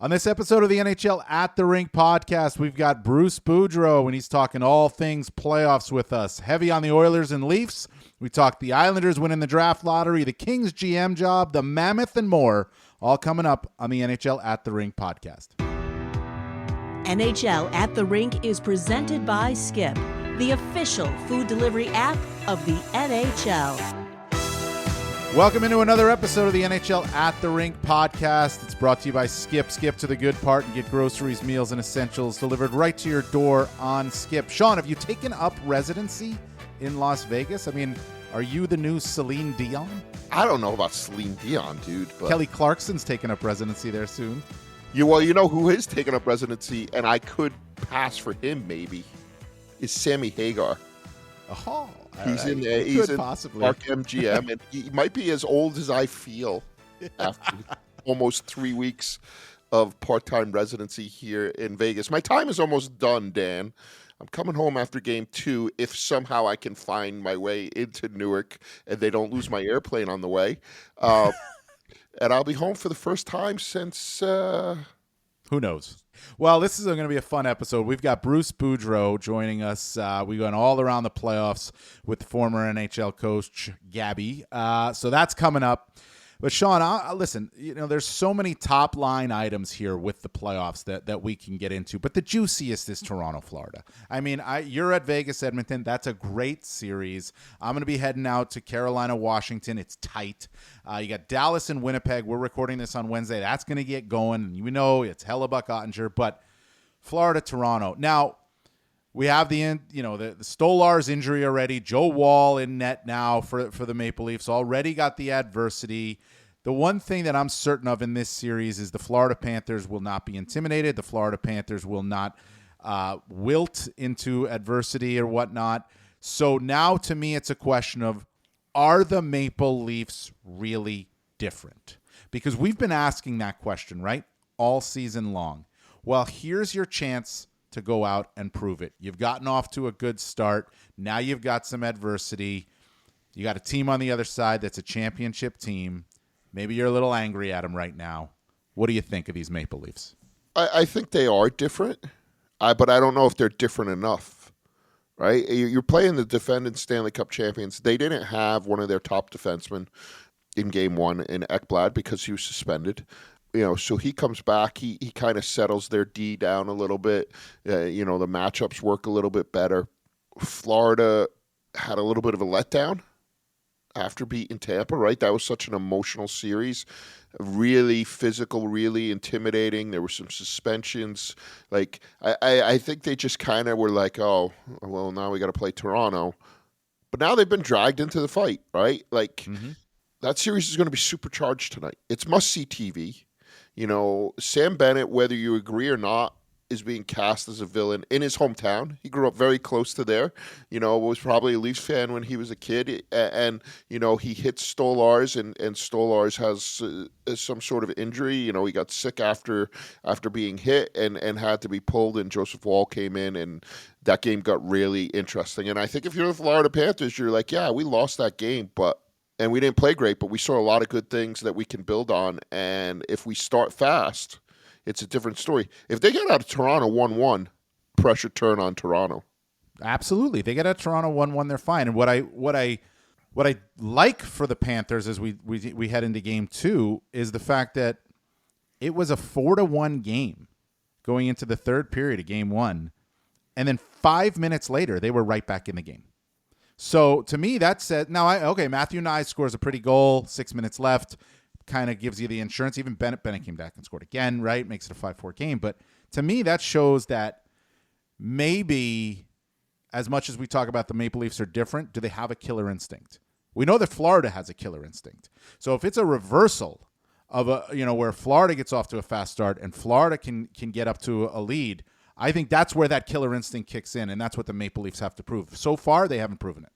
On this episode of the NHL At the Rink podcast, we've got Bruce Boudreau, and he's talking all things playoffs with us. Heavy on the Oilers and Leafs. We talk the Islanders winning the draft lottery, the Kings GM job, the Mammoth, and more. All coming up on the NHL At the Rink podcast. NHL At the Rink is presented by Skip, the official food delivery app of the NHL. Welcome into another episode of the NHL At the Rink podcast. It's brought to you by Skip. Skip to the good part and get groceries, meals, and essentials delivered right to your door on Skip. Sean, have you taken up residency in Las Vegas? I mean, are you the new Celine Dion? I don't know about Celine Dion, dude. But Kelly Clarkson's taking up residency there soon. you know who is taking up residency, and I could pass for him maybe, is Sammy Hagar. Oh, He's in possibly. Park MGM, and he might be as old as I feel after almost 3 weeks of part-time residency here in Vegas. My time is almost done, Dan. I'm coming home after game 2 if somehow I can find my way into Newark and they don't lose my airplane on the way. And I'll be home for the first time since... Who knows? Well, this is going to be a fun episode. We've got Bruce Boudreau joining us. We're going all around the playoffs with former NHL coach Gabby. So that's coming up. But Sean, listen, there's so many top line items here with the playoffs that we can get into. But the juiciest is Toronto, Florida. I mean, you're at Vegas, Edmonton. That's a great series. I'm going to be heading out to Carolina, Washington. It's tight. You got Dallas and Winnipeg. We're recording this on Wednesday. That's going to get going. You know it's Hellebuck, Ottinger, but Florida, Toronto. Now, we have the Stolarz injury already. Joe Woll in net now for the Maple Leafs. Already got the adversity. The one thing that I'm certain of in this series is the Florida Panthers will not be intimidated. The Florida Panthers will not wilt into adversity or whatnot. So now to me it's a question of, are the Maple Leafs really different? Because we've been asking that question, right, all season long. Well, here's your chance to go out and prove it. You've gotten off to a good start. Now you've got some adversity. You got a team on the other side that's a championship team. Maybe you're a little angry at them right now. What do you think of these Maple Leafs? I think they are different, but I don't know if they're different enough, right? You're playing the defending Stanley Cup champions. They didn't have one of their top defensemen in game 1 in Ekblad because he was suspended. So he comes back, he kind of settles their D down a little bit. The matchups work a little bit better. Florida had a little bit of a letdown after beating Tampa, right? That was such an emotional series. Really physical, really intimidating. There were some suspensions. Like, I think they just kind of were like, oh, well, now we got to play Toronto. But now they've been dragged into the fight, right? Like, that series is going to be supercharged tonight. It's must-see TV. Sam Bennett, whether you agree or not, is being cast as a villain in his hometown. He grew up very close to there. Was probably a Leafs fan when he was a kid. And he hits Stolarz, and Stolarz has some sort of injury. He got sick after being hit and had to be pulled, and Joseph Woll came in, and that game got really interesting. And I think if you're the Florida Panthers, you're like, yeah, we lost that game, and we didn't play great, but we saw a lot of good things that we can build on. And if we start fast, it's a different story. If they get out of Toronto 1-1, pressure turn on Toronto. Absolutely. They get out of Toronto 1-1, they're fine. And what I like for the Panthers as we head into game 2 is the fact that it was a 4-1 game going into the third period of game 1. And then 5 minutes later, they were right back in the game. So to me, that said, Matthew Nye scores a pretty goal, 6 minutes left, kind of gives you the insurance. Even Bennett came back and scored again, right? Makes it a 5-4 game. But to me, that shows that maybe as much as we talk about the Maple Leafs are different, do they have a killer instinct? We know that Florida has a killer instinct. So if it's a reversal of where Florida gets off to a fast start and Florida can get up to a lead, I think that's where that killer instinct kicks in, and that's what the Maple Leafs have to prove. So far, they haven't proven it.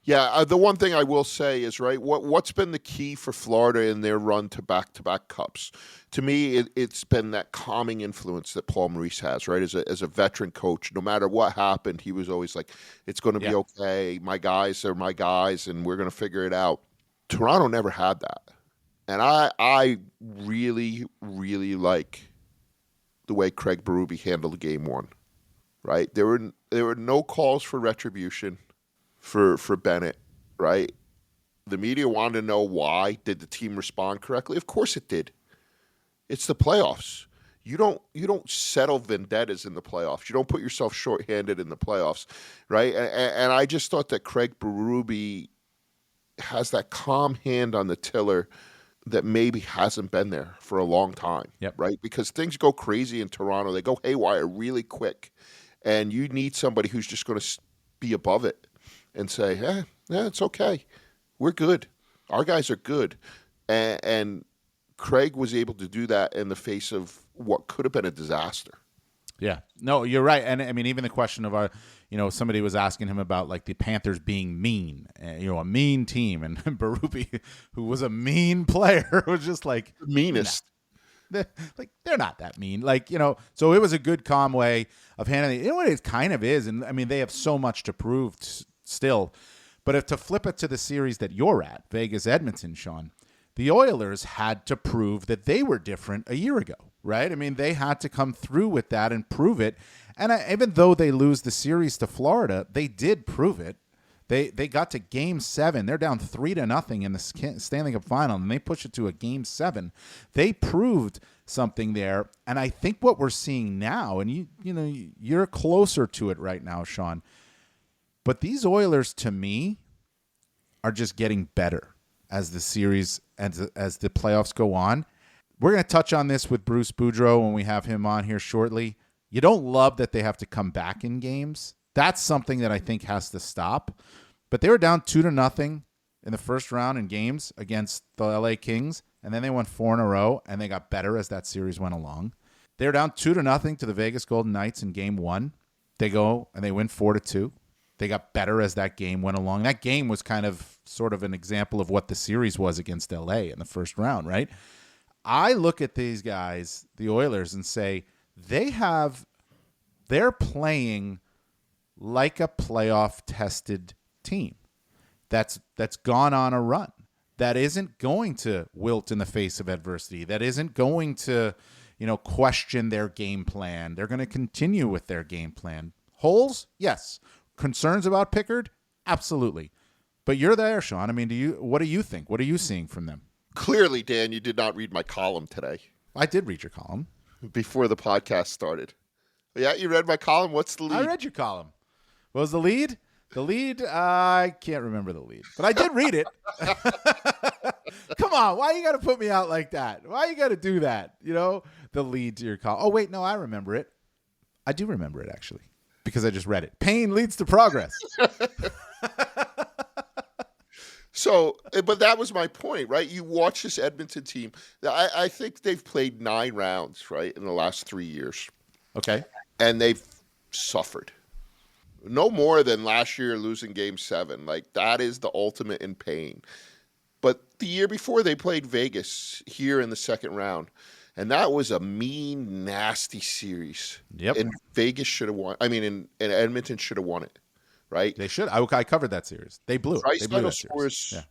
Yeah, the one thing I will say is, right, what's been the key for Florida in their run to back-to-back cups? To me, it's been that calming influence that Paul Maurice has, right? As a veteran coach, no matter what happened, he was always like, it's going to be okay. My guys are my guys, and we're going to figure it out. Toronto never had that. And I really, really like the way Craig Berube handled game one, right? There were no calls for retribution for Bennett, right? The media wanted to know why. Did the team respond correctly? Of course it did. It's the playoffs. You don't settle vendettas in the playoffs. You don't put yourself shorthanded in the playoffs, right? And I just thought that Craig Berube has that calm hand on the tiller that maybe hasn't been there for a long time, right? Because things go crazy in Toronto. They go haywire really quick. And you need somebody who's just going to be above it and say, yeah, it's okay. We're good. Our guys are good. And Craig was able to do that in the face of what could have been a disaster. Yeah. No, you're right. And I mean, even the question of somebody was asking him about like the Panthers being mean, a mean team. And Berube, who was a mean player, was just like the meanest. Nah. They're not that mean. So it was a good, calm way of handling it. You know what it kind of is? And I mean, they have so much to prove still. But if to flip it to the series that you're at, Vegas-Edmonton, Sean, the Oilers had to prove that they were different a year ago, right? I mean, they had to come through with that and prove it. And even though they lose the series to Florida, they did prove it. They got to Game 7. They're down 3-0 in the Stanley Cup Final, and they push it to a Game 7. They proved something there, and I think what we're seeing now, and you're closer to it right now, Sean. But these Oilers, to me, are just getting better as the series, as the playoffs go on. We're going to touch on this with Bruce Boudreau when we have him on here shortly. You don't love that they have to come back in games. That's something that I think has to stop. But they were down 2-0 in the first round in games against the LA Kings, and then they won 4 in a row, and they got better as that series went along. They were down 2-0 to the Vegas Golden Knights in Game 1. They go and they win 4-2. They got better as that game went along. That game was kind of sort of an example of what the series was against LA in the first round, right? I look at these guys, the Oilers, and say they're playing like a playoff-tested team that's gone on a run, that isn't going to wilt in the face of adversity, that isn't going to, question their game plan. They're going to continue with their game plan. Holes? Yes. Concerns about Pickard? Absolutely. But you're there, Sean. I mean, what do you think? What are you seeing from them? Clearly, Dan, you did not read my column today. I did read your column. Before the podcast started. Yeah, you read my column. What's the lead? I read your column. What was the lead? The lead? I can't remember the lead. But I did read it. Come on. Why you got to put me out like that? Why you got to do that? The lead to your column. Oh, wait. No, I remember it. I do remember it, actually. Because I just read it. Pain leads to progress. So, but that was my point, right? You watch this Edmonton team. I think they've played 9 rounds, right, in the last 3 years. Okay. And they've suffered. No more than last year losing Game 7. Like, that is the ultimate in pain. But the year before, they played Vegas here in the second round. And that was a mean, nasty series. Yep. And Vegas should have won. I mean, and Edmonton should have won it, right? They should. I covered that series. They blew it. They blew that series. Scores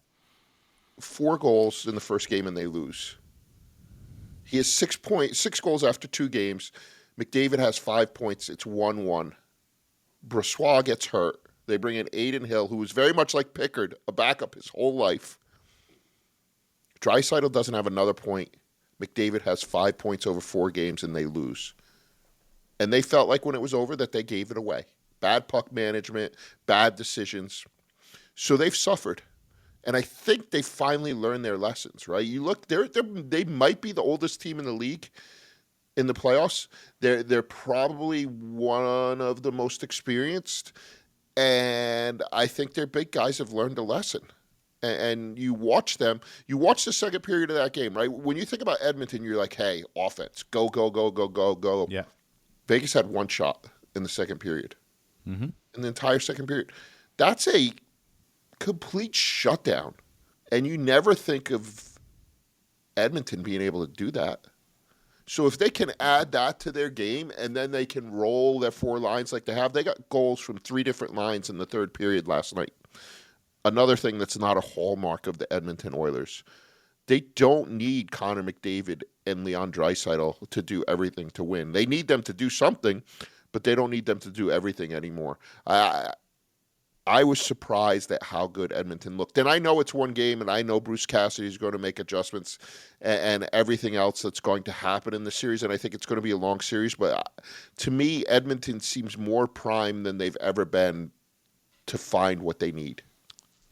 4 goals in the first game, and they lose. He has 6 goals after 2 games. McDavid has 5 points. It's 1-1. Brossoit gets hurt. They bring in Adin Hill, who was very much like Pickard, a backup his whole life. Draisaitl doesn't have another point. McDavid has 5 points over 4 games, and they lose. And they felt like when it was over that they gave it away. Bad puck management, bad decisions. So they've suffered. And I think they finally learned their lessons, right? You look, they might be the oldest team in the league in the playoffs. They're probably one of the most experienced. And I think their big guys have learned a lesson. And you watch them. You watch the second period of that game, right? When you think about Edmonton, you're like, hey, offense. Go, go, go, go, go, go. Yeah. Vegas had 1 shot in the second period. Mm-hmm. In the entire second period. That's a complete shutdown. And you never think of Edmonton being able to do that. So if they can add that to their game and then they can roll their 4 lines like they have, they got goals from 3 different lines in the third period last night. Another thing that's not a hallmark of the Edmonton Oilers. They don't need Connor McDavid and Leon Draisaitl to do everything to win. They need them to do something, but they don't need them to do everything anymore. I was surprised at how good Edmonton looked. And I know it's one game, and I know Bruce Cassidy is going to make adjustments and everything else that's going to happen in the series, and I think it's going to be a long series. But to me, Edmonton seems more prime than they've ever been to find what they need.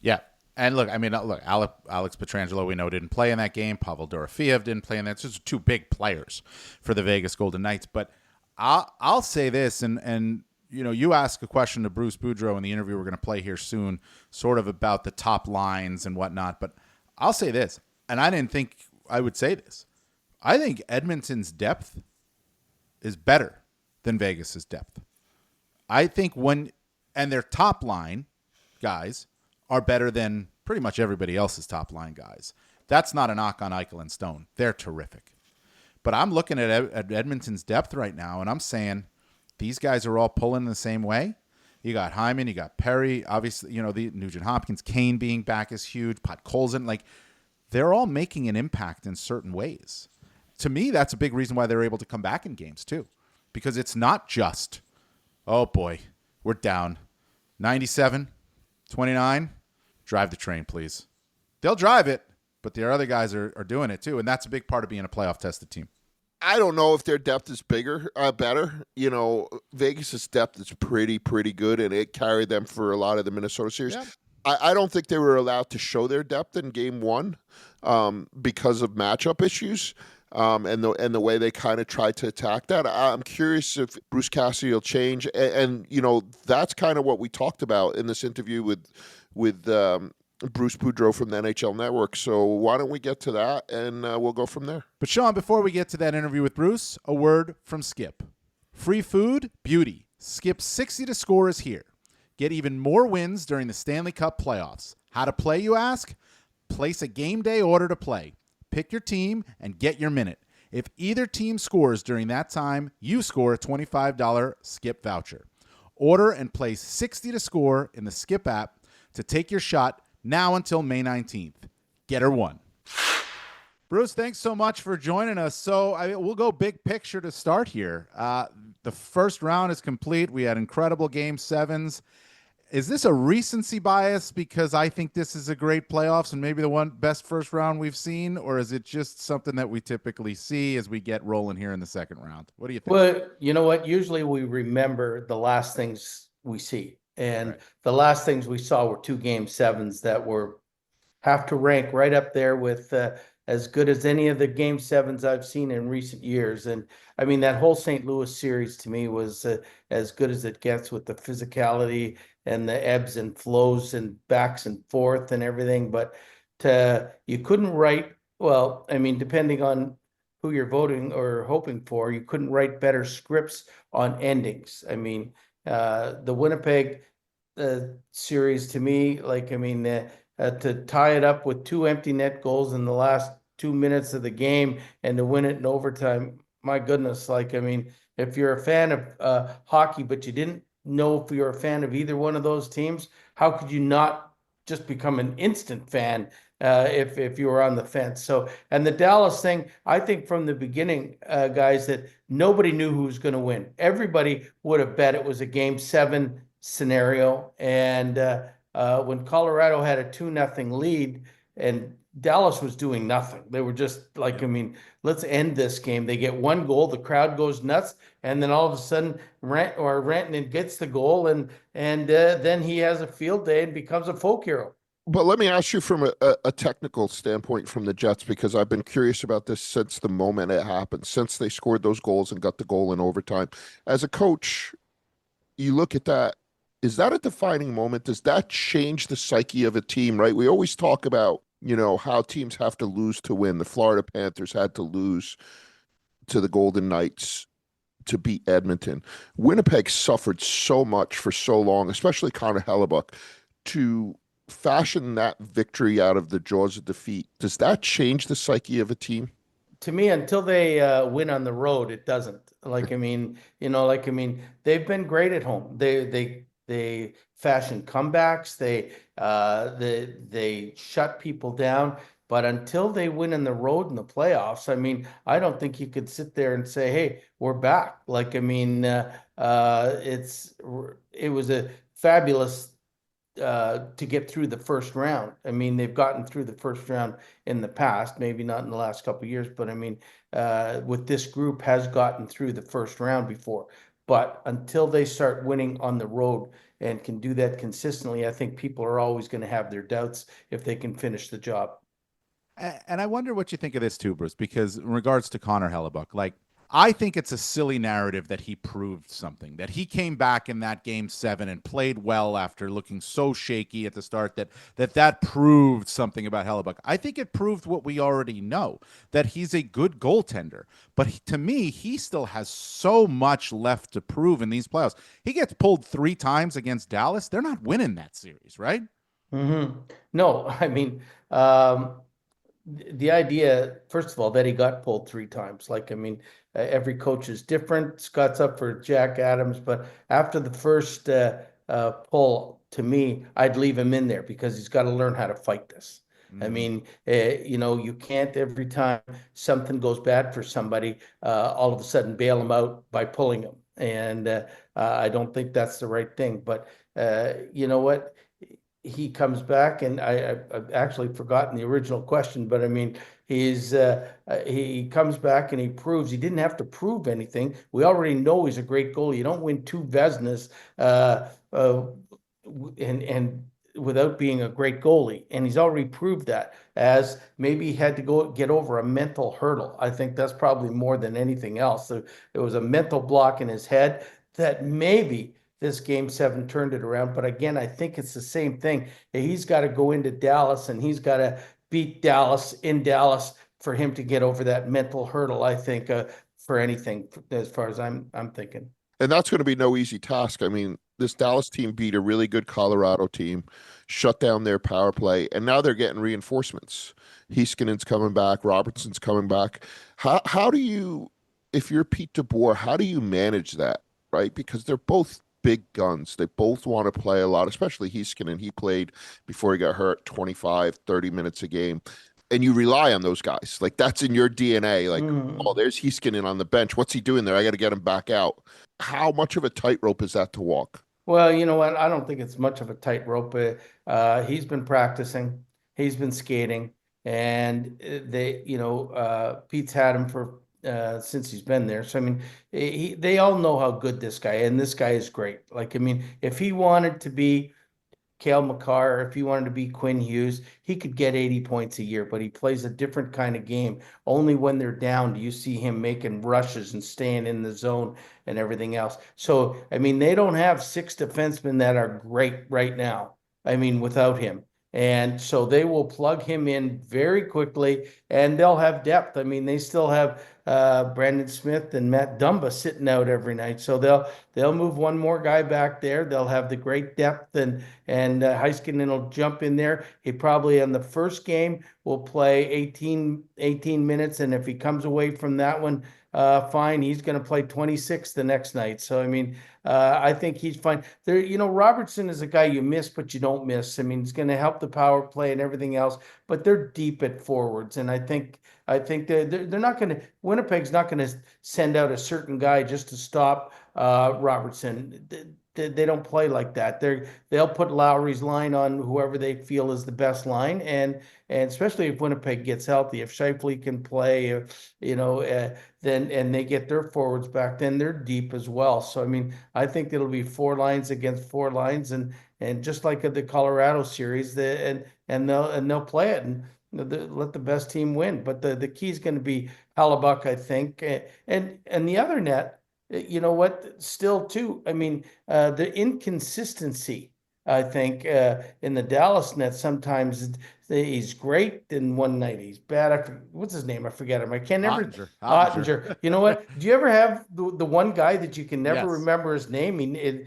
Yeah. And look, Alex Pietrangelo, we know, didn't play in that game. Pavel Dorofeev didn't play in that. It's just two big players for the Vegas Golden Knights. But I'll say this, and you ask a question to Bruce Boudreau in the interview we're going to play here soon, sort of about the top lines and whatnot. But I'll say this, and I didn't think I would say this. I think Edmonton's depth is better than Vegas's depth. I think and their top line guys are better than pretty much everybody else's top line guys. That's not a knock on Eichel and Stone. They're terrific. But I'm looking at Edmonton's depth right now, and I'm saying these guys are all pulling the same way. You got Hyman, you got Perry, obviously, the Nugent Hopkins, Kane being back is huge, Podkolzin. They're all making an impact in certain ways. To me, that's a big reason why they're able to come back in games too, because it's not just, oh boy, we're down 97-29, drive the train, please. They'll drive it, but the other guys are doing it too, and that's a big part of being a playoff tested team. I don't know if their depth is better. Vegas's depth is pretty good, and it carried them for a lot of the Minnesota series. Yeah. I don't think they were allowed to show their depth in Game 1 because of matchup issues and the way they kind of tried to attack that. I'm curious if Bruce Cassidy will change, and that's kind of what we talked about in this interview with Bruce Boudreau from the NHL Network. So why don't we get to that, and we'll go from there. But Sean, before we get to that interview with Bruce, a word from Skip. Free food, beauty. Skip's 60 to score is here. Get even more wins during the Stanley Cup playoffs. How to play, you ask? Place a game day order to play. Pick your team and get your minute. If either team scores during that time, you score a $25 Skip voucher. Order and place 60 to score in the Skip app to take your shot now until May 19th. Get her one. Bruce, thanks so much for joining us. So we'll go big picture to start here. The first round is complete. We had incredible Game 7s. Is this a recency bias because I think this is a great playoffs and maybe the one best first round we've seen, or is it just something that we typically see as we get rolling here in the second round? What do you think? Well, you know what? Usually we remember the last things we see. And right. The last things we saw were 2 Game 7s that have to rank right up there with as good as any of the Game 7s I've seen in recent years. And I mean, that whole St. Louis series to me was as good as it gets with the physicality and the ebbs and flows and backs and forth and everything. But you couldn't write, well, I mean, depending on who you're voting or hoping for, you couldn't write better scripts on endings. I mean, the Winnipeg series to me, to tie it up with 2 empty net goals in the last 2 minutes of the game and to win it in overtime, my goodness, if you're a fan of hockey, but you didn't know if you're a fan of either one of those teams, how could you not just become an instant fan if you were on the fence? So, and the Dallas thing, I think from the beginning, guys, that nobody knew who was going to win. Everybody would have bet it was a Game 7 scenario. And when Colorado had a 2-0 lead and Dallas was doing nothing, they were just let's end this game. They get 1 goal, the crowd goes nuts, and then all of a sudden Rantanen gets the goal, and then he has a field day and becomes a folk hero. But let me ask you from a technical standpoint from the Jets, because I've been curious about this since the moment it happened, since they scored those goals and got the goal in overtime. As a coach, you look at that. Is that a defining moment? Does that change the psyche of a team, right? We always talk about, how teams have to lose to win. The Florida Panthers had to lose to the Golden Knights to beat Edmonton. Winnipeg suffered so much for so long, especially Connor Hellebuck, to fashion that victory out of the jaws of defeat. Does that change the psyche of a team? To me, until they win on the road, it doesn't. They've been great at home. They fashion comebacks. They shut people down. But until they win in the road in the playoffs, I mean, I don't think you could sit there and say, "Hey, we're back." Like, I mean, it was a fabulous to get through the first round. I mean, they've gotten through the first round in the past, maybe not in the last couple of years, but I mean, with this group has gotten through the first round before. But until they start winning on the road and can do that consistently, I think people are always going to have their doubts if they can finish the job. And I wonder what you think of this too, Bruce, because in regards to Connor Hellebuck, like, I think it's a silly narrative that he proved something, that he came back in that game 7 and played well after looking so shaky at the start, that proved something about Hellebuck. I think it proved what we already know, that he's a good goaltender. But to me, he still has so much left to prove in these playoffs. He gets pulled 3 times against Dallas. They're not winning that series, right? Mm-hmm. No, I mean, the idea, first of all, that he got pulled 3 times. Like, I mean, every coach is different. Scott's up for Jack Adams, but after the first pull, to me, I'd leave him in there because he's got to learn how to fight this. I mean, you can't every time something goes bad for somebody, all of a sudden bail them out by pulling them. And I don't think that's the right thing. But you know what? He comes back, and I've actually forgotten the original question, but I mean, he comes back and he proves he didn't have to prove anything. We already know he's a great goalie. You don't win 2 Vezinas and without being a great goalie, and he's already proved that. As maybe he had to go get over a mental hurdle. I think that's probably more than anything else. There was a mental block in his head that maybe this game 7 turned it around. But again, I think it's the same thing. He's got to go into Dallas and he's got to beat Dallas in Dallas for him to get over that mental hurdle, I think, for anything, as far as I'm thinking. And that's going to be no easy task. I mean, this Dallas team beat a really good Colorado team, shut down their power play, and now they're getting reinforcements. Heiskanen's coming back, Robertson's coming back. How do you, if you're Pete DeBoer, how do you manage that, right? Because they're both big guns. They both want to play a lot, especially Heiskanen. He played before he got hurt 25, 30 minutes a game. And you rely on those guys. Like, that's in your DNA. Like, oh, there's Heiskanen on the bench. What's he doing there? I got to get him back out. How much of a tightrope is that to walk? Well, you know what? I don't think it's much of a tightrope. He's been practicing. He's been skating. And Pete's had him for since he's been there. So, I mean, they all know how good this guy is, and this guy is great. Like, I mean, if he wanted to be Cale Makar, if he wanted to be Quinn Hughes, he could get 80 points a year, but he plays a different kind of game. Only when they're down do you see him making rushes and staying in the zone and everything else. So, I mean, they don't have 6 defensemen that are great right now. I mean, without him. And so they will plug him in very quickly, and they'll have depth. I mean, they still have Brandon Smith and Matt Dumba sitting out every night. So they'll move one more guy back there. They'll have the great depth, and Heiskanen will jump in there. He probably in the first game will play 18 minutes, and if he comes away from that one, fine. He's going to play 26 the next night. So, I mean, I think he's fine. There, Robertson is a guy you miss, but you don't miss. I mean, he's going to help the power play and everything else, but they're deep at forwards. And I think they're not going to, Winnipeg's not going to send out a certain guy just to stop Robertson. They don't play like that. They'll put Lowry's line on whoever they feel is the best line, and especially if Winnipeg gets healthy, if Scheifele can play, then and they get their forwards back, then they're deep as well. So, I mean, I think it'll be 4 lines against 4 lines, and just like at the Colorado series, and they'll play it and let the best team win. But the key is going to be Hellebuck, I think, and the other net. You know what? Still, too, I mean, the inconsistency, I think, in the Dallas net, sometimes he's great, and one night he's bad. What's his name? I forget him. I can't never. Ottinger. You know what? Do you ever have the one guy that you can never remember his name? It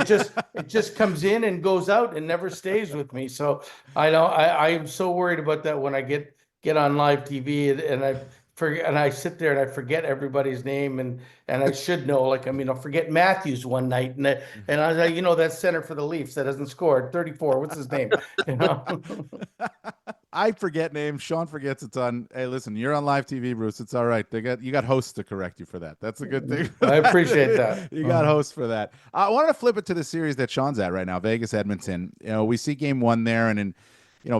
just comes in and goes out and never stays with me. So I know I am so worried about that when I get on live TV and I sit there and I forget everybody's name, and I should know. Like, I mean, I'll forget Matthews one night, and I was like, that center for the Leafs that hasn't scored 34. What's his name? I forget names. Sean forgets a ton. Hey, listen, you're on live TV, Bruce. It's all right. You got hosts to correct you for that. That's a good thing. I appreciate that. You got hosts for that. I wanted to flip it to the series that Sean's at right now, Vegas Edmonton. We see game one there, and then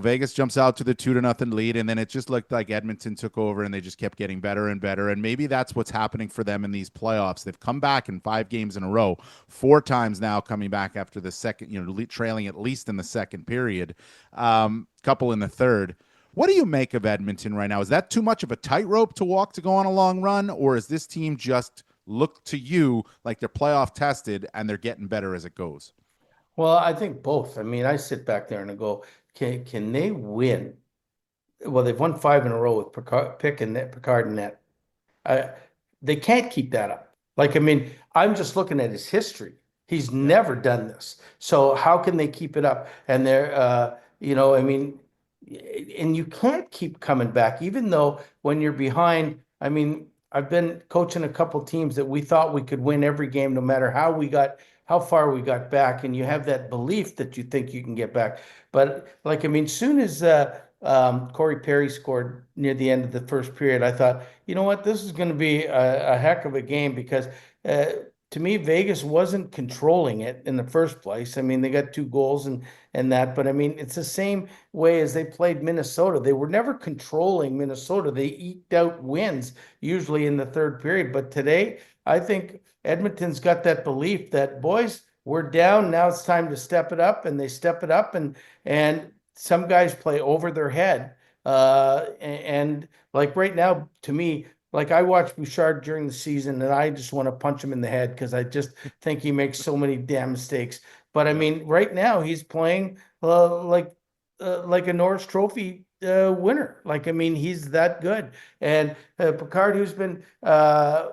Vegas jumps out to the 2-0 lead, and then it just looked like Edmonton took over, and they just kept getting better and better. And maybe that's what's happening for them in these playoffs. They've come back in 5 games in a row, 4 times now coming back after the second, trailing at least in the second period, couple in the third. What do you make of Edmonton right now? Is that too much of a tightrope to walk to go on a long run, or is this team just look to you like they're playoff tested and they're getting better as it goes? Well, I think both. I mean, I sit back there and I go, can they win? Well, they've won 5 in a row with Picard and net. They can't keep that up. Like, I mean, I'm just looking at his history. He's never done this. So how can they keep it up? And they're, I mean, and you can't keep coming back, even though when you're behind. I mean, I've been coaching a couple teams that we thought we could win every game, no matter how far we got back, and you have that belief that you think you can get back. But like, I mean, soon as Corey Perry scored near the end of the first period, I thought, you know what, this is going to be a heck of a game, because to me, Vegas wasn't controlling it in the first place. I mean, they got 2 goals and that, but I mean, it's the same way as they played Minnesota. They were never controlling Minnesota. They eked out wins usually in the third period. But today, I think Edmonton's got that belief that, boys, we're down. Now it's time to step it up, and they step it up, and some guys play over their head. And like right now, to me, like, I watch Bouchard during the season, and I just want to punch him in the head, because I just think he makes so many damn mistakes. But I mean, right now he's playing like a Norris Trophy winner. Like, I mean, he's that good. And Picard, who's been a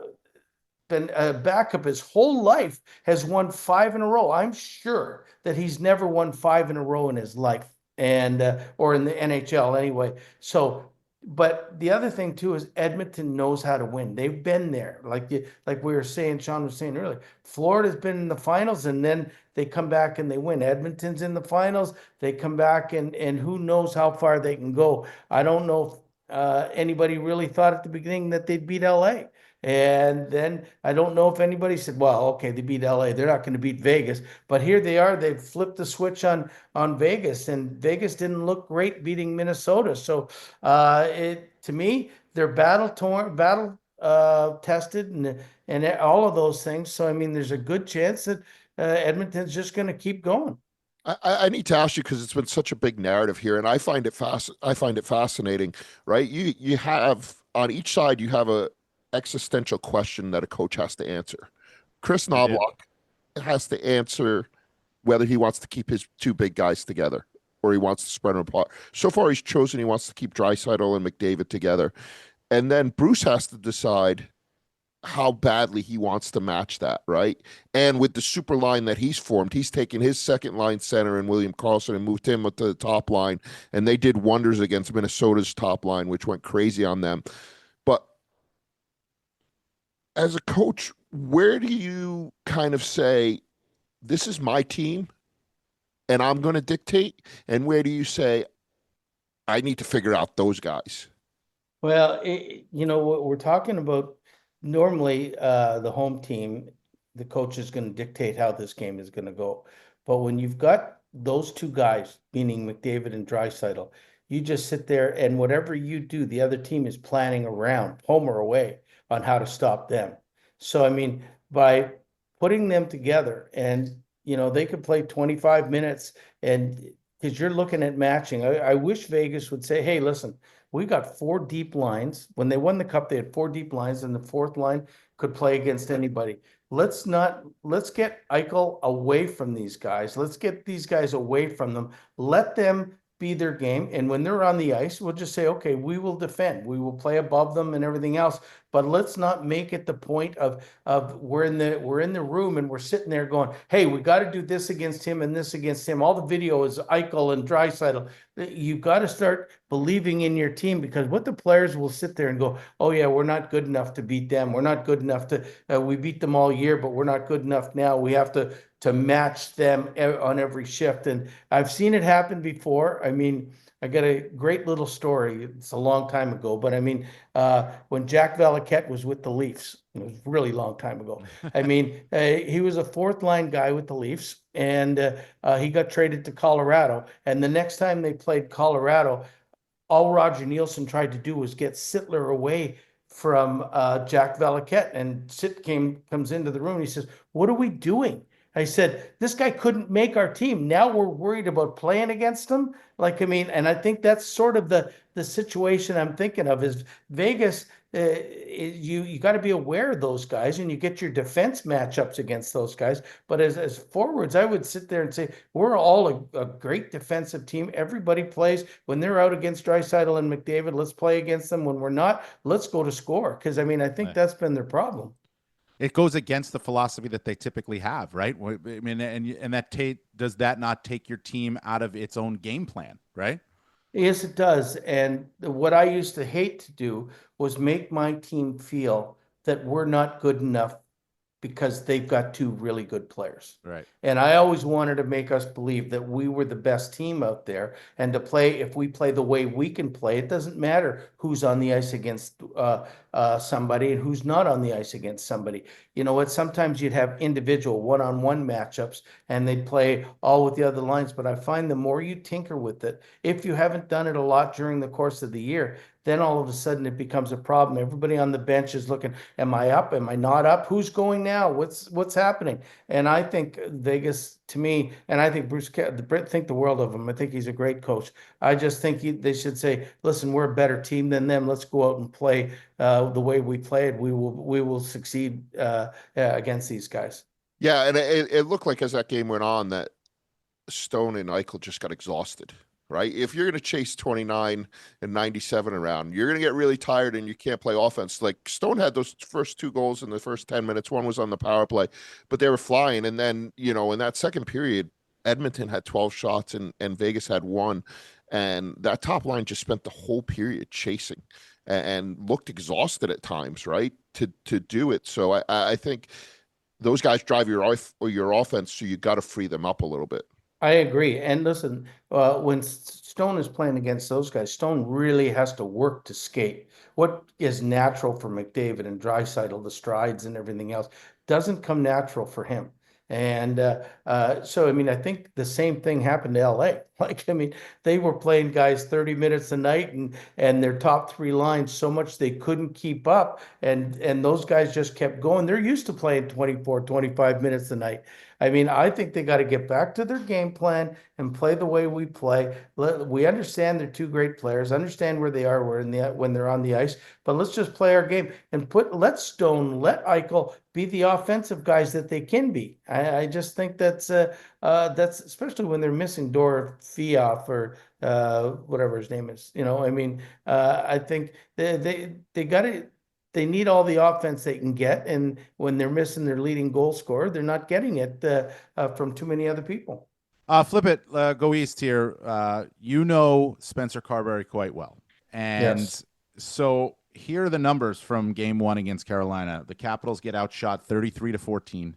backup his whole life, has won 5 in a row. I'm sure that he's never won 5 in a row in his life, and or in the NHL anyway. So, but the other thing too is Edmonton knows how to win. They've been there, like we were saying, Sean was saying earlier. Florida's been in the finals, and then they come back and they win. Edmonton's in the finals, they come back, and who knows how far they can go. I don't know if anybody really thought at the beginning that they'd beat LA. And then I don't know if anybody said, well, okay, they beat LA, they're not going to beat Vegas. But here they are, they've flipped the switch on Vegas, and Vegas didn't look great beating Minnesota. So to me, they're battle tested, and all of those things. So I mean, there's a good chance that Edmonton's just going to keep going. I need to ask you, because it's been such a big narrative here, and I find it fascinating, right? You have, on each side, you have a existential question that a coach has to answer. Chris Knobloch has to answer whether he wants to keep his 2 big guys together or he wants to spread them apart. So far, he's chosen he wants to keep Draisaitl and McDavid together. And then Bruce has to decide how badly he wants to match that, right? And with the super line that he's formed, he's taken his second line center and William Karlsson and moved him up to the top line, and they did wonders against Minnesota's top line, which went crazy on them. But as a coach, where do you kind of say, this is my team and I'm going to dictate? And where do you say, I need to figure out those guys? Well, what we're talking about, normally the home team, the coach is going to dictate how this game is going to go. But when you've got those 2 guys, meaning McDavid and Draisaitl, you just sit there, and whatever you do, the other team is planning around, home or away, on how to stop them. So, I mean, by putting them together, and, they could play 25 minutes, and because you're looking at matching. I wish Vegas would say, hey, listen, we got 4 deep lines. When they won the Cup, they had 4 deep lines, and the 4th line could play against anybody. Let's get Eichel away from these guys. Let's get these guys away from them. Let them be their game. And when they're on the ice, we'll just say, okay, we will defend. We will play above them and everything else. But let's not make it the point of we're in the room and we're sitting there going, hey, we got to do this against him and this against him. All the video is Eichel and Draisaitl. You've got to start believing in your team, because what the players will sit there and go, oh yeah, we're not good enough to beat them. We're not good enough to, we beat them all year, but we're not good enough now. We have to match them on every shift. And I've seen it happen before. I mean, I got a great little story. It's a long time ago, but I mean, when Jack Valaket was with the Leafs, it was a really long time ago. I mean, he was a fourth line guy with the Leafs, and he got traded to Colorado. And the next time they played Colorado, all Roger Nielsen tried to do was get Sittler away from Jack Valaket. And comes into the room and he says, "What are we doing?" I said, "This guy couldn't make our team. Now we're worried about playing against him." Like, I mean, and I think that's sort of the situation I'm thinking of is Vegas. You got to be aware of those guys, and you get your defense matchups against those guys. But as forwards, I would sit there and say we're all a great defensive team. Everybody plays when they're out against Draisaitl and McDavid. Let's play against them. When we're not, let's go to score. Because I mean, I think that's been their problem. It goes against the philosophy that they typically have, right? I mean, and that does that not take your team out of its own game plan, right? Yes, it does. And what I used to hate to do was make my team feel that we're not good enough because they've got two really good players. Right. And I always wanted to make us believe that we were the best team out there, and to play, if we play the way we can play, it doesn't matter who's on the ice against somebody and who's not on the ice against somebody. You know what? Sometimes you'd have individual one-on-one matchups and they'd play all with the other lines. But I find the more you tinker with it, if you haven't done it a lot during the course of the year, then all of a sudden it becomes a problem. Everybody on the bench is looking, am I up? Am I not up? Who's going now? What's happening? And I think Vegas, to me, and I think think the world of him. I think he's a great coach. I just think they should say, listen, we're a better team than them. Let's go out and play the way we played. We will succeed against these guys. Yeah, and it looked like as that game went on that Stone and Eichel just got exhausted. Right? If you're going to chase 29 and 97 around, you're going to get really tired and you can't play offense. Like Stone had those first 2 goals in the first 10 minutes. One was on the power play, but they were flying. And then, in that second period, Edmonton had 12 shots and Vegas had 1. And that top line just spent the whole period chasing and looked exhausted at times, right? To do it. So I think those guys drive your offense, so you got to free them up a little bit. I agree. And listen, when Stone is playing against those guys, Stone really has to work to skate. What is natural for McDavid and Draisaitl, the strides and everything else, doesn't come natural for him. And so, I mean, I think the same thing happened to LA. Like, I mean, they were playing guys 30 minutes a night and their top 3 lines so much they couldn't keep up. And those guys just kept going. They're used to playing 24, 25 minutes a night. I mean, I think they got to get back to their game plan and play the way we play. We understand they're 2 great players, understand where they are when they're on the ice, but let's just play our game and let Stone, let Eichel be the offensive guys that they can be. I just think that's especially when they're missing Dor Fioff or whatever his name is. I mean, I think they got to. They need all the offense they can get, and when they're missing their leading goal scorer, they're not getting it from too many other people. Flip it, go east here. Spencer Carberry quite well, and Yes. So here are the numbers from Game 1 against Carolina. The Capitals get outshot 33-14.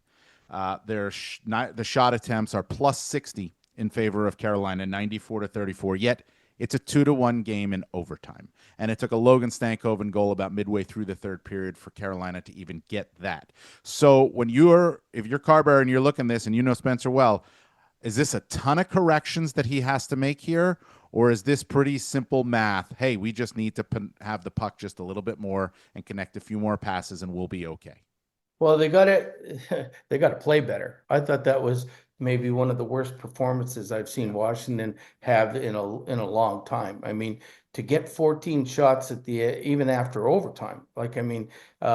The shot attempts are plus 60 in favor of Carolina, 94-34. Yet it's a 2-1 game in overtime. And it took a Logan Stankoven goal about midway through the third period for Carolina to even get that. So if you're Carberry and you're looking at this and you know Spencer well, is this a ton of corrections that he has to make here? Or is this pretty simple math? Hey, we just need to have the puck just a little bit more and connect a few more passes and we'll be okay. Well, they got to play better. I thought that was maybe one of the worst performances I've seen Washington have in a long time. I mean, to get 14 shots even after overtime, like, I mean, they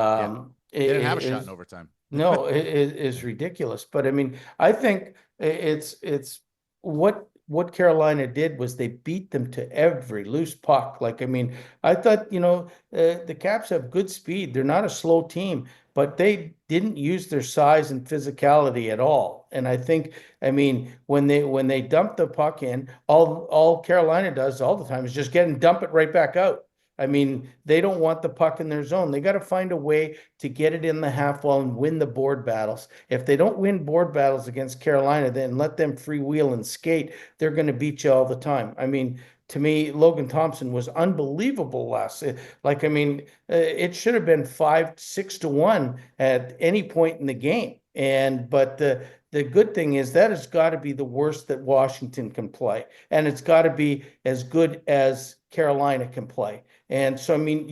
didn't have a shot in overtime. No, it is ridiculous. But I mean, I think it's what Carolina did was they beat them to every loose puck. Like, I mean, I thought, the Caps have good speed. They're not a slow team, but they didn't use their size and physicality at all. And I think, I mean, when they dump the puck in, all Carolina does all the time is just dump it right back out. I mean, they don't want the puck in their zone. They got to find a way to get it in the half wall and win the board battles. If they don't win board battles against Carolina, then let them freewheel and skate. They're going to beat you all the time. I mean, to me, Logan Thompson was unbelievable last. Like, I mean, it should have been 5-6 to 1 at any point in the game. But the good thing is that has got to be the worst that Washington can play, and it's got to be as good as Carolina can play. And so, I mean,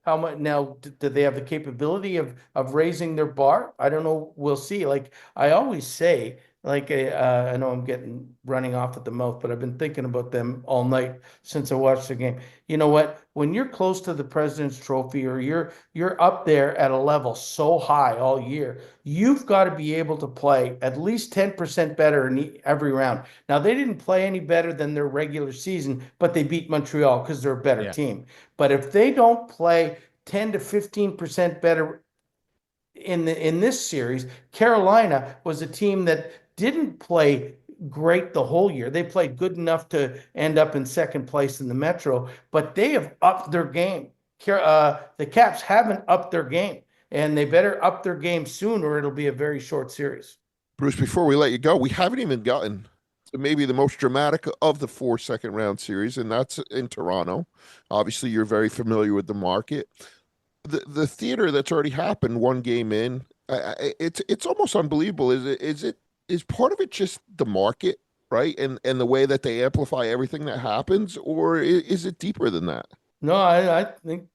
how much now do they have the capability of raising their bar? I don't know. We'll see. Like I always say, like I know I'm getting running off at the mouth, but I've been thinking about them all night since I watched the game. You know what? When you're close to the President's Trophy, or you're up there at a level so high all year, you've got to be able to play at least 10% better in every round. Now they didn't play any better than their regular season, but they beat Montreal because they're a better team. But if they don't play 10 to 15% better in this series, Carolina was a team that didn't play great the whole year. They played good enough to end up in second place in the Metro, but they have upped their game. The Caps haven't upped their game, and they better up their game soon, or it'll be a very short series. Bruce, before we let you go, we haven't even gotten to maybe the most dramatic of the 4 second-round series, and that's in Toronto. Obviously, you're very familiar with the market. The theater that's already happened, one game in, it's almost unbelievable. Is part of it just the market, right? And the way that they amplify everything that happens, or is it deeper than that? No, I think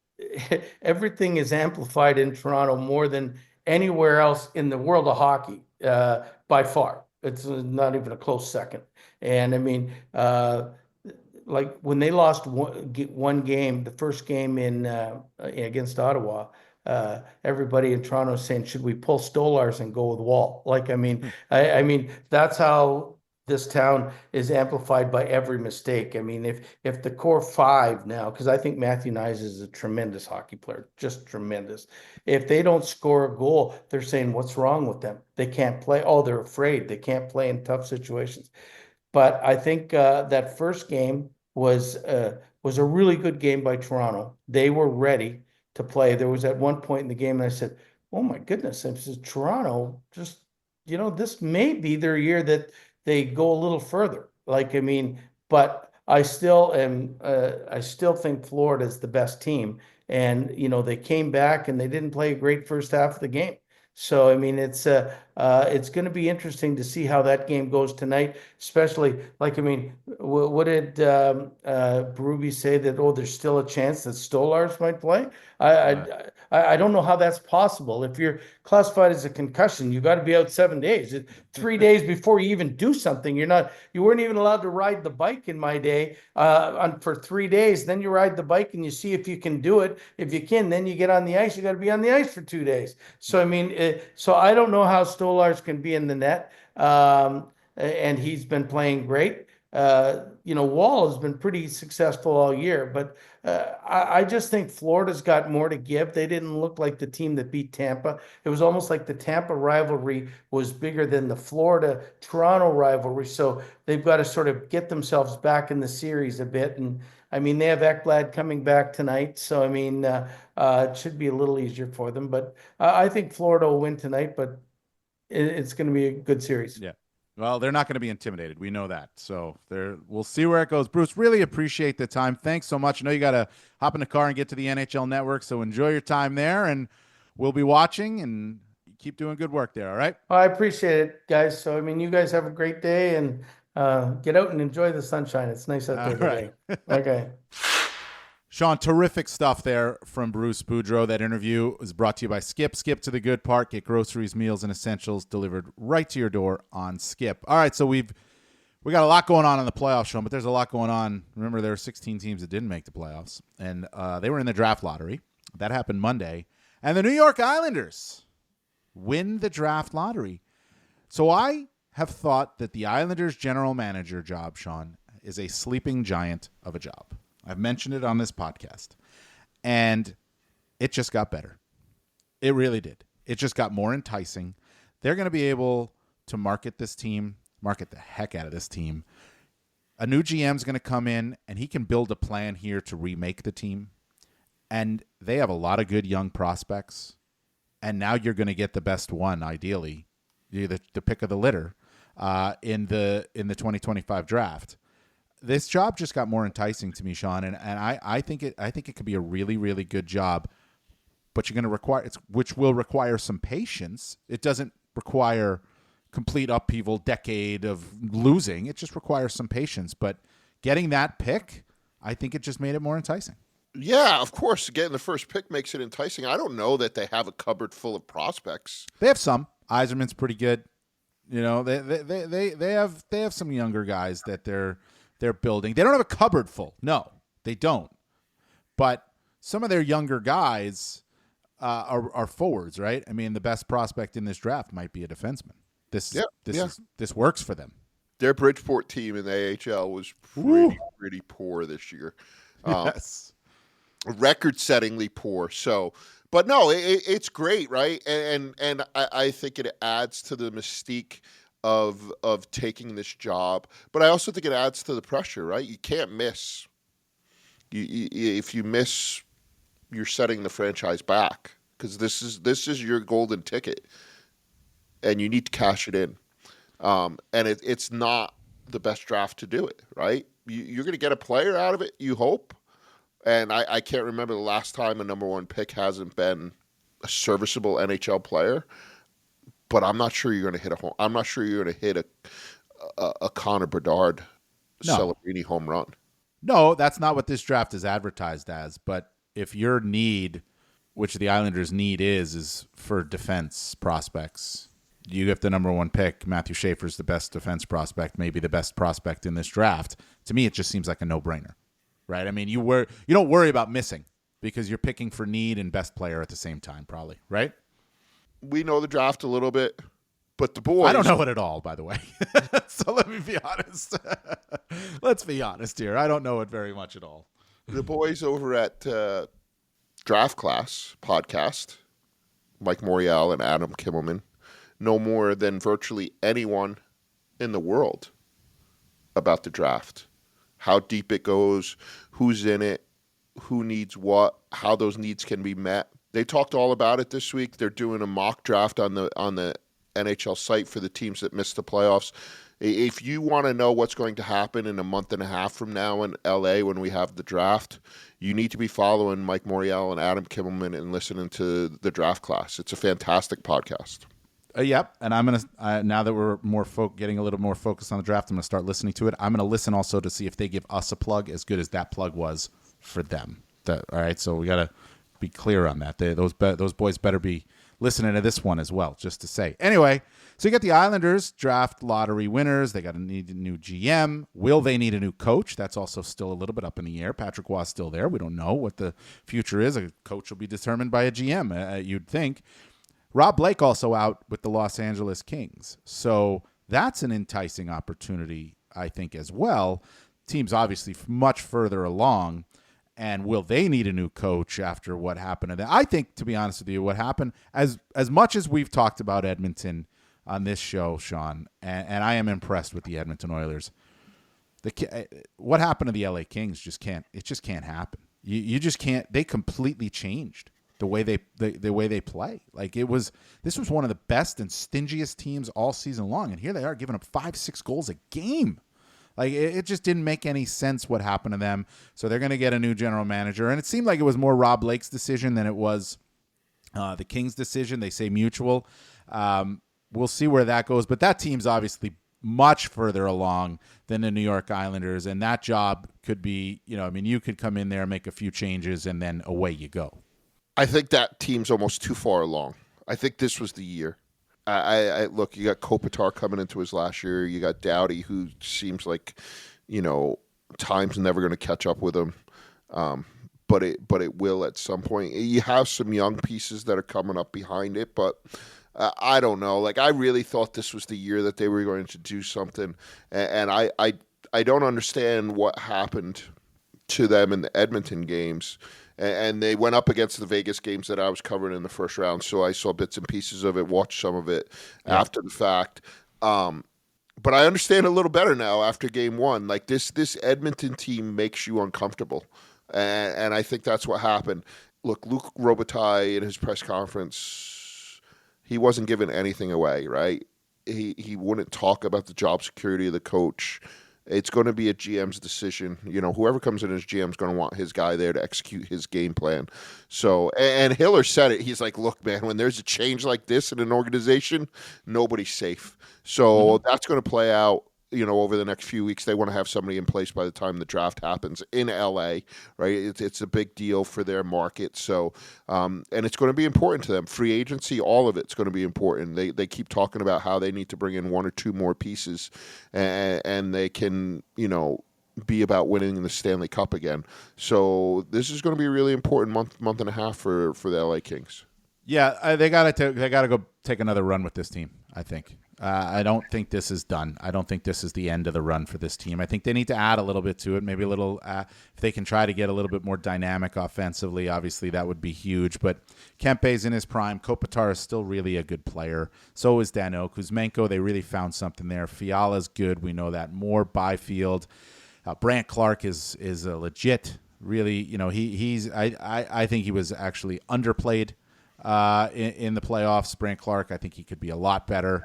everything is amplified in Toronto more than anywhere else in the world of hockey, by far. It's not even a close second. And I mean, like when they lost one game, the first game in against Ottawa, everybody in Toronto is saying, should we pull Stolarz and go with Wall? Like, I mean, I mean, that's how this town is amplified by every mistake. I mean, if the core five now, because I think Matthew Knies is a tremendous hockey player, just tremendous. If they don't score a goal, they're saying, what's wrong with them? They can't play. Oh, they're afraid. They can't play in tough situations. But I think that first game was a really good game by Toronto. They were ready to play. There was at one point in the game, and I said, oh my goodness, I said, Toronto, just, this may be their year that they go a little further. Like, I mean, but I still think Florida is the best team. And, they came back and they didn't play a great first half of the game. So, I mean, it's going to be interesting to see how that game goes tonight, especially like, I mean, what did Berube say that, there's still a chance that Stolarz might play? I don't know how that's possible. If you're classified as a concussion, you got to be out 7 days. 3 days before you even do something, you weren't even allowed to ride the bike in my day for 3 days. Then you ride the bike and you see if you can do it. If you can, then you get on the ice. You got to be on the ice for 2 days. So, I mean, so I don't know how Stolarz can be in the net. And he's been playing great. Wall has been pretty successful all year, but I just think Florida's got more to give. They didn't look like the team that beat Tampa. It was almost like the Tampa rivalry was bigger than the Florida-Toronto rivalry. So they've got to sort of get themselves back in the series a bit. And I mean, they have Ekblad coming back tonight. So, I mean, it should be a little easier for them. But I think Florida will win tonight, but it's going to be a good series. Yeah. Well, they're not going to be intimidated. We know that. So we'll see where it goes. Bruce, really appreciate the time. Thanks so much. I know you got to hop in the car and get to the NHL Network, so enjoy your time there, and we'll be watching, and keep doing good work there, all right? I appreciate it, guys. So, I mean, you guys have a great day, and get out and enjoy the sunshine. It's nice out there today. Okay. Sean, terrific stuff there from Bruce Boudreau. That interview was brought to you by Skip. Skip to the good part. Get groceries, meals, and essentials delivered right to your door on Skip. All right, so we got a lot going on in the playoffs, Sean, but there's a lot going on. Remember, there were 16 teams that didn't make the playoffs, and they were in the draft lottery. That happened Monday. And the New York Islanders win the draft lottery. So I have thought that the Islanders general manager job, Sean, is a sleeping giant of a job. I've mentioned it on this podcast, and it just got better. It really did. It just got more enticing. They're going to be able to market this team, market the heck out of this team. A new GM is going to come in, and he can build a plan here to remake the team. And they have a lot of good young prospects. And now you're going to get the best one, ideally, the pick of the litter in the 2025 draft. this job just got more enticing to me, Sean, and I think it could be a really, really good job. But you're going to require which will require some patience. It doesn't require complete upheaval, decade of losing. It just requires some patience. But getting that pick, I think it just made it more enticing. Yeah, of course. Getting the first pick makes it enticing. I don't know that they have a cupboard full of prospects. They have some. Yzerman's pretty good. You know, they have some younger guys that they're building. They don't have a cupboard full. No, they don't. But some of their younger guys are forwards, right? I mean, the best prospect in this draft might be a defenseman. This works for them. Their Bridgeport team in the AHL was pretty poor this year. Yes. Record-settingly poor. So, but no, it's great, right? And I think it adds to the mystique of taking this job. But I also think it adds to the pressure, right? You can't miss. If you miss, you're setting the franchise back because this is your golden ticket, and you need to cash it in. And it's not the best draft to do it, right? You're going to get a player out of it, you hope. And I can't remember the last time a number one pick hasn't been a serviceable NHL player. But I'm not sure you're going to hit a home. I'm not sure you're going to hit a Connor Bedard Celebrini home run. No, that's not what this draft is advertised as. But if your need, which the Islanders' need is for defense prospects, you get the number one pick. Matthew Schaefer's the best defense prospect, maybe the best prospect in this draft. To me, it just seems like a no-brainer, right? I mean, you don't worry about missing because you're picking for need and best player at the same time, probably, right? We know the draft a little bit, but the boys... I don't know it at all, by the way. So let me be honest. Let's be honest here. I don't know it very much at all. The boys over at Draft Class podcast, Mike Morial and Adam Kimmelman, know more than virtually anyone in the world about the draft. How deep it goes, who's in it, who needs what, how those needs can be met. They talked all about it this week. They're doing a mock draft on the NHL site for the teams that missed the playoffs. If you want to know what's going to happen in a month and a half from now in LA when we have the draft, you need to be following Mike Morial and Adam Kimmelman and listening to the Draft Class. It's a fantastic podcast. Yep, and I'm gonna now that we're getting a little more focused on the draft, I'm gonna start listening to it. I'm gonna listen also to see if they give us a plug as good as that plug was for them. All right, so we gotta be clear on that. Those boys better be listening to this one as well, just to say. Anyway, so you got the Islanders draft lottery winners. They got to need a new GM. Will they need a new coach? That's also still a little bit up in the air. Patrick Roy's still there. We don't know what the future is. A coach will be determined by a GM, you'd think. Rob Blake also out with the Los Angeles Kings. So that's an enticing opportunity, I think, as well. Team's obviously much further along. And will they need a new coach after what happened to them? I think, to be honest with you, what happened, as much as we've talked about Edmonton on this show, Sean, and I am impressed with the Edmonton Oilers, what happened to the LA Kings just can't happen. You just can't. They completely changed the way they play. Like this was one of the best and stingiest teams all season long, and here they are giving up 5-6 goals a game. Like, it just didn't make any sense what happened to them. So they're going to get a new general manager. And it seemed like it was more Rob Blake's decision than it was the Kings' decision. They say mutual. We'll see where that goes. But that team's obviously much further along than the New York Islanders. And that job could be, you could come in there, make a few changes, and then away you go. I think that team's almost too far along. I think this was the year. I look, you got Kopitar coming into his last year. You got Doughty, who seems like, time's never going to catch up with him. But it will at some point. You have some young pieces that are coming up behind it, but I don't know. Like, I really thought this was the year that they were going to do something, and I don't understand what happened to them in the Edmonton games. And they went up against the Vegas games that I was covering in the first round, so I saw bits and pieces of it, watched some of it after the fact. But I understand a little better now after game one. Like, this Edmonton team makes you uncomfortable, and I think that's what happened. Look, Luc Robitaille in his press conference, he wasn't giving anything away, right? He wouldn't talk about the job security of the coach. It's going to be a GM's decision. Whoever comes in as GM is going to want his guy there to execute his game plan. So, and Hiller said it. He's like, look, man, when there's a change like this in an organization, nobody's safe. So that's going to play out. Over the next few weeks, they want to have somebody in place by the time the draft happens in LA, right? It's a big deal for their market. So, and it's going to be important to them. Free agency, all of it's going to be important. They keep talking about how they need to bring in one or two more pieces, and they can, be about winning the Stanley Cup again. So this is going to be a really important month and a half for the LA Kings. Yeah, they got to go take another run with this team, I think. I don't think this is done. I don't think this is the end of the run for this team. I think they need to add a little bit to it, maybe a little if they can try to get a little bit more dynamic offensively, obviously that would be huge. But Kempe's in his prime. Kopitar is still really a good player. So is Dano. Kuzmenko, they really found something there. Fiala's good. We know that. More Byfield. Brandt Clark is a legit, really, I think he was actually underplayed in the playoffs. Brandt Clark, I think he could be a lot better.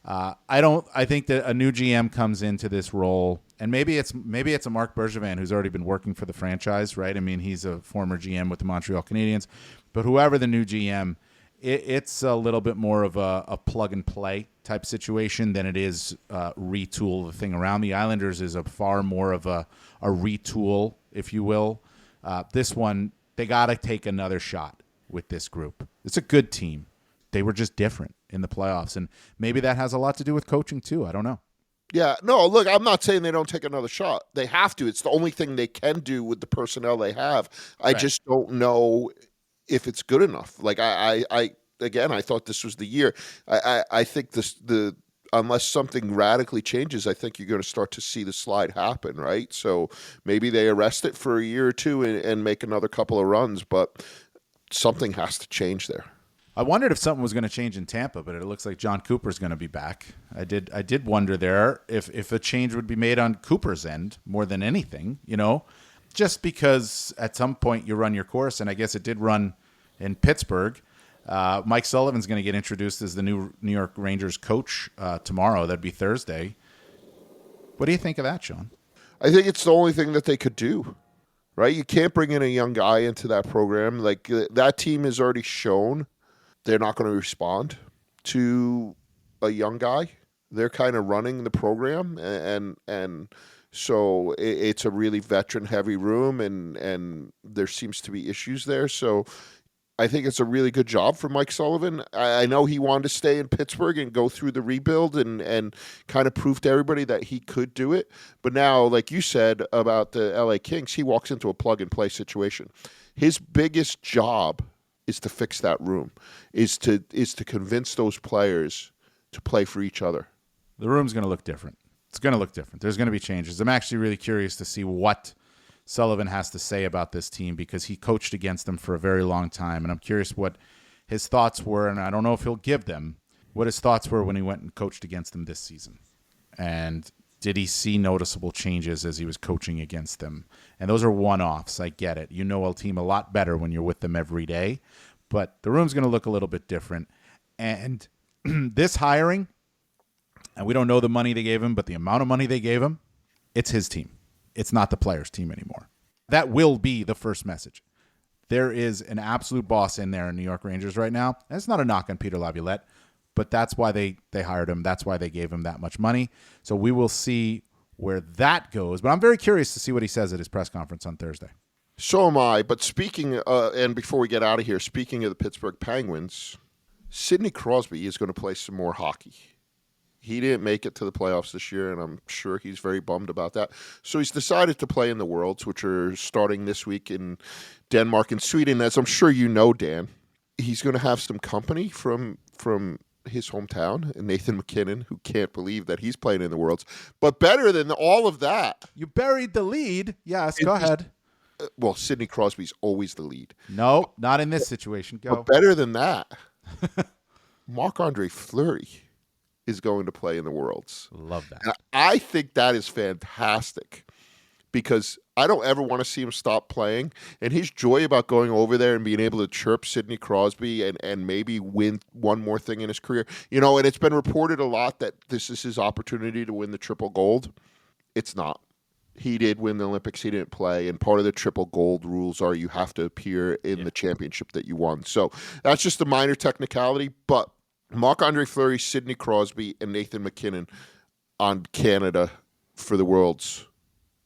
I think that a new GM comes into this role, and maybe it's a Marc Bergevin who's already been working for the franchise, right? I mean, he's a former GM with the Montreal Canadiens, but whoever the new GM, it's a little bit more of a plug and play type situation than it is retool the thing around. The Islanders is a far more of a retool, if you will. This one, they got to take another shot with this group. It's a good team. They were just different in the playoffs, and maybe that has a lot to do with coaching too. I don't know. Yeah, no, look, I'm not saying they don't take another shot. They have to. It's the only thing they can do with the personnel they have. I just don't know if it's good enough. Like I thought this was the year. I think unless something radically changes, I think you're going to start to see the slide happen, right? So maybe they arrest it for a year or two and make another couple of runs, but something has to change there. I wondered if something was going to change in Tampa, but it looks like John Cooper's going to be back. I did wonder there if a change would be made on Cooper's end more than anything, just because at some point you run your course, and I guess it did run in Pittsburgh. Mike Sullivan's going to get introduced as the new New York Rangers coach tomorrow. That'd be Thursday. What do you think of that, Sean? I think it's the only thing that they could do, right? You can't bring in a young guy into that program. Like that team has already shown they're not going to respond to a young guy. They're kind of running the program, and so it's a really veteran-heavy room, and there seems to be issues there. So I think it's a really good job for Mike Sullivan. I know he wanted to stay in Pittsburgh and go through the rebuild and kind of prove to everybody that he could do it. But now, like you said about the LA Kings, he walks into a plug-and-play situation. His biggest job is to fix that room, is to convince those players to play for each other. The room's going to look different. It's going to look different. There's going to be changes. I'm actually really curious to see what Sullivan has to say about this team because he coached against them for a very long time, and I'm curious what his thoughts were, and I don't know if he'll give them, what his thoughts were when he went and coached against them this season. And did he see noticeable changes as he was coaching against them? And those are one-offs. I get it. You know a team a lot better when you're with them every day. But the room's going to look a little bit different. And this hiring, and we don't know the money they gave him, but the amount of money they gave him, it's his team. It's not the players' team anymore. That will be the first message. There is an absolute boss in there in New York Rangers right now. And it's not a knock on Peter Laviolette. But that's why they hired him. That's why they gave him that much money. So we will see where that goes. But I'm very curious to see what he says at his press conference on Thursday. So am I. But speaking, and before we get out of here, speaking of the Pittsburgh Penguins, Sidney Crosby is going to play some more hockey. He didn't make it to the playoffs this year, and I'm sure he's very bummed about that. So he's decided to play in the Worlds, which are starting this week in Denmark and Sweden. As I'm sure you know, Dan, he's going to have some company from his hometown, Nathan MacKinnon, who can't believe that he's playing in the Worlds. But better than all of that, you buried the lead. Yes, go ahead. Well, Sidney Crosby's always the lead. No, not in this situation. Go. But better than that, Marc-Andre Fleury is going to play in the Worlds. Love that. And I think that is fantastic because I don't ever want to see him stop playing. And his joy about going over there and being able to chirp Sidney Crosby and maybe win one more thing in his career. And it's been reported a lot that this is his opportunity to win the triple gold. It's not. He did win the Olympics. He didn't play. And part of the triple gold rules are you have to appear in the championship that you won. So that's just a minor technicality. But Marc-Andre Fleury, Sidney Crosby, and Nathan MacKinnon on Canada for the Worlds.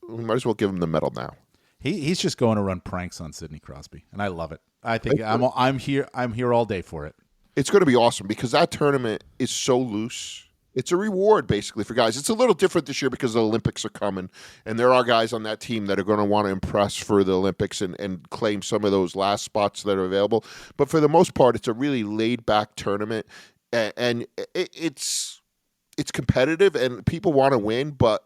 We might as well give him the medal now. He's just going to run pranks on Sidney Crosby, and I love it. I think I'm here all day for it. It's going to be awesome because that tournament is so loose. It's a reward, basically, for guys. It's a little different this year because the Olympics are coming, and there are guys on that team that are going to want to impress for the Olympics and claim some of those last spots that are available. But for the most part, it's a really laid-back tournament, and it's competitive, and people want to win, but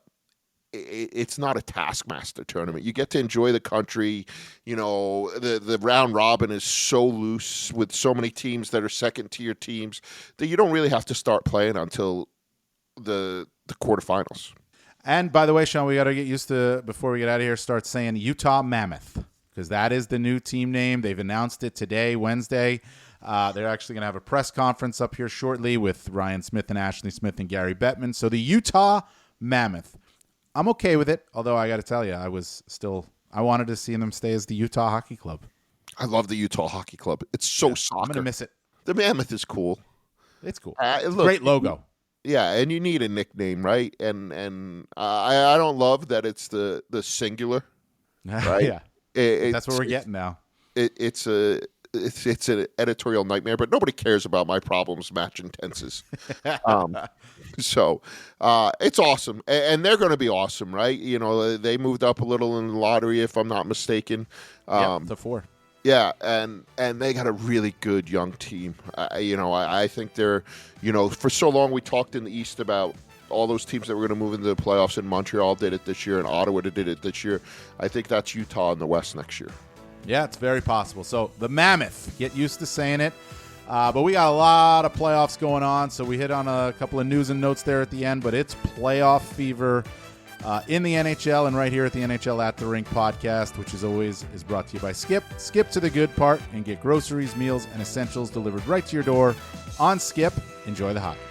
it's not a Taskmaster tournament. You get to enjoy the country. You know, the round robin is so loose with so many teams that are second-tier teams that you don't really have to start playing until the quarterfinals. And by the way, Sean, we got to get used to, before we get out of here, start saying Utah Mammoth, because that is the new team name. They've announced it today, Wednesday. They're actually going to have a press conference up here shortly with Ryan Smith and Ashley Smith and Gary Bettman. So the Utah Mammoth. I'm okay with it, although I got to tell you, I wanted to see them stay as the Utah Hockey Club. I love the Utah Hockey Club. It's so soccer. I'm going to miss it. The Mammoth is cool. It's cool. Look, great logo. Yeah, and you need a nickname, right? And I don't love that it's the singular, right? Yeah, that's what we're getting now. It's an editorial nightmare, but nobody cares about my problems matching tenses. So it's awesome, and they're going to be awesome, right? You know, they moved up a little in the lottery, if I'm not mistaken. To 4. Yeah, and they got a really good young team. I think they're, for so long we talked in the East about all those teams that were going to move into the playoffs, and Montreal did it this year, and Ottawa did it this year. I think that's Utah in the West next year. Yeah, it's very possible. So the Mammoth, get used to saying it. But we got a lot of playoffs going on, so we hit on a couple of news and notes there at the end, but it's playoff fever in the NHL and right here at the NHL At The Rink podcast, which as always is brought to you by Skip. Skip to the good part and get groceries, meals, and essentials delivered right to your door on Skip. Enjoy the hockey.